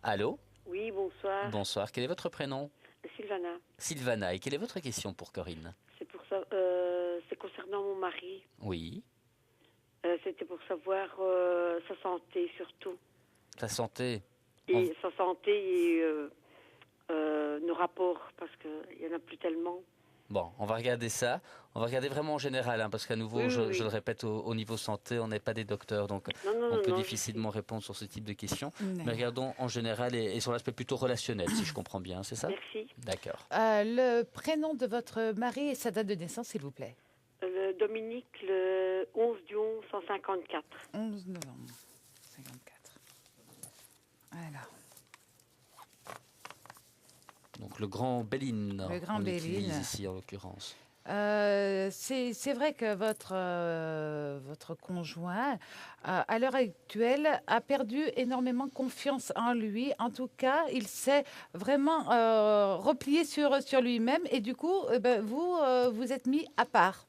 Allô? Oui, bonsoir. Bonsoir, quel est votre prénom? Sylvana. Sylvana, et quelle est votre question pour Corinne? C'est pour ça, c'est concernant mon mari. Oui, C'était pour savoir sa santé surtout. sa santé. On- Et sa santé et nos rapports, parce qu'il n'y en a plus tellement. Bon, on va regarder ça. On va regarder vraiment en général, hein, parce qu'à nouveau, Oui, oui, je le oui. répète, au niveau santé, on n'est pas des docteurs, donc Non, non, on non, peut non, je sais. difficilement répondre sur ce type de questions. Mais D'accord. regardons en général et sur l'aspect plutôt relationnel, si je comprends bien, c'est ça? Merci. D'accord. Le prénom de votre mari et sa date de naissance, s'il vous plaît. Dominique, le 11 du 11 154. 11 novembre 54. Alors, Donc le grand Béline, Le grand on Béline. utilise ici en l'occurrence. c'est vrai que votre conjoint, à l'heure actuelle, a perdu énormément confiance en lui. En tout cas, il s'est vraiment replié sur lui-même et du coup, vous êtes mis à part.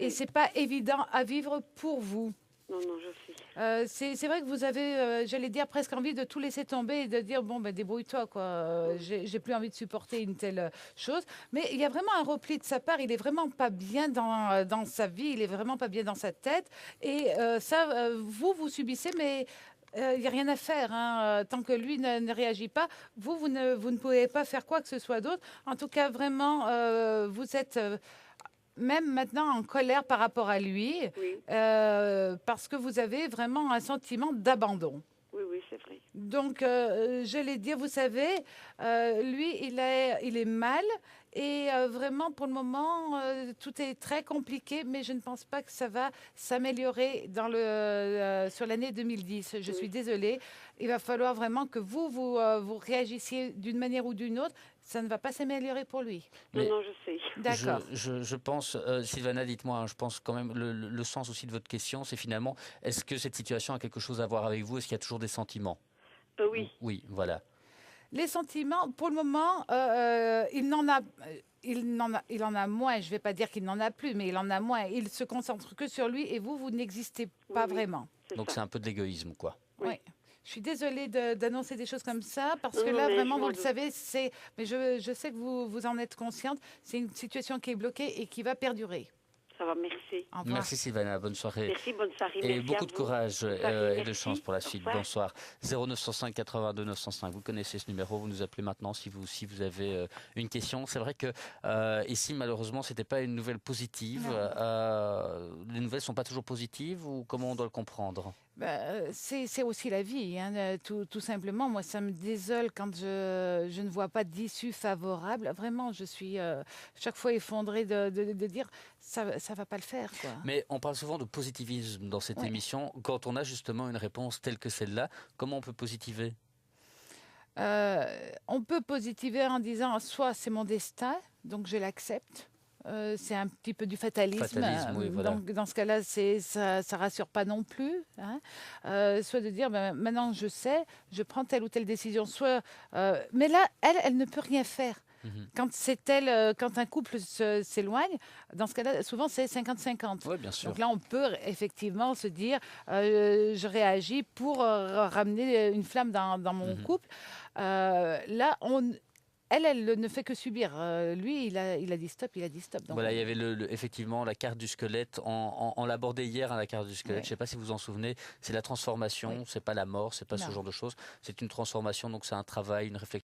Et Oui. c'est pas évident à vivre pour vous. Non, non, je sais. C'est vrai que vous avez, j'allais dire, presque envie de tout laisser tomber et de dire, bon, ben, débrouille-toi, quoi. J'ai plus envie de supporter une telle chose. Mais il y a vraiment un repli de sa part. Il est vraiment pas bien dans sa vie. Il est vraiment pas bien dans sa tête. Et ça, vous subissez, mais il n'y a rien à faire. Hein. Tant que lui ne réagit pas, vous ne pouvez pas faire quoi que ce soit d'autre. En tout cas, vraiment, vous êtes même maintenant en colère par rapport à lui, Oui, parce que vous avez vraiment un sentiment d'abandon. oui, oui, c'est vrai. Donc, je l'ai dit, vous savez, lui, il est mal. Et vraiment, pour le moment, tout est très compliqué, mais je ne pense pas que ça va s'améliorer sur l'année 2010. Je suis Oui. désolée. Il va falloir vraiment que vous réagissiez d'une manière ou d'une autre. Ça ne va pas s'améliorer pour lui. Non, Mais non, je sais. D'accord. je pense, Sylvana, dites-moi, hein, je pense quand même le sens aussi de votre question, c'est finalement, est-ce que cette situation a quelque chose à voir avec vous? Est-ce qu'il y a toujours des sentiments? Oui, Oui, voilà. Les sentiments, pour le moment, il en a moins. Je ne vais pas dire qu'il n'en a plus, mais il en a moins. Il se concentre que sur lui et vous n'existez pas oui, oui, vraiment. c'est Donc ça. c'est un peu de l'égoïsme, quoi. Oui. Oui. Je suis désolée d'annoncer des choses comme ça parce Non, que non, là, mais vraiment, je m'en vous le doute. savez, mais je sais que vous en êtes consciente. C'est une situation qui est bloquée et qui va perdurer. Ça va, merci. Au revoir. Merci Sylvana, bonne soirée. Merci, bonne soirée. Et Merci beaucoup à de vous. courage Bonne soirée, et de chance merci. pour la Au suite. revoir. Bonsoir. 0905 82 905. Vous connaissez ce numéro, vous nous appelez maintenant si vous avez une question. C'est vrai que ici, malheureusement, c'était pas une nouvelle positive. Non. Les nouvelles sont pas toujours positives ou comment on doit le comprendre? C'est aussi la vie, hein, tout simplement. Moi, ça me désole quand je ne vois pas d'issue favorable. Vraiment, je suis chaque fois effondrée de dire ça ne va pas le faire, quoi. Mais on parle souvent de positivisme dans cette Oui. émission. Quand on a justement une réponse telle que celle-là, comment on peut positiver? On peut positiver en disant soit c'est mon destin, donc je l'accepte. C'est un petit peu du fatalisme. Fatalisme, oui, voilà. Donc, dans ce cas-là, ça rassure pas non plus. Hein. Soit de dire, ben, maintenant je sais, je prends telle ou telle décision. Mais là, elle ne peut rien faire. Mhm. Quand un couple s'éloigne, dans ce cas-là, souvent c'est 50-50. Oui, bien sûr. Donc là, on peut effectivement se dire, je réagis pour ramener une flamme dans mon Mhm. couple. Là, elle ne fait que subir. Lui, il a dit stop, il a dit stop. Donc, Voilà, il y avait effectivement la carte du squelette. On l'abordait hier, hein, la carte du squelette. Oui. Je ne sais pas si vous vous en souvenez. C'est la transformation. Oui. C'est pas la mort. C'est pas ce Non. genre de choses. C'est une transformation. Donc c'est un travail, une réflexion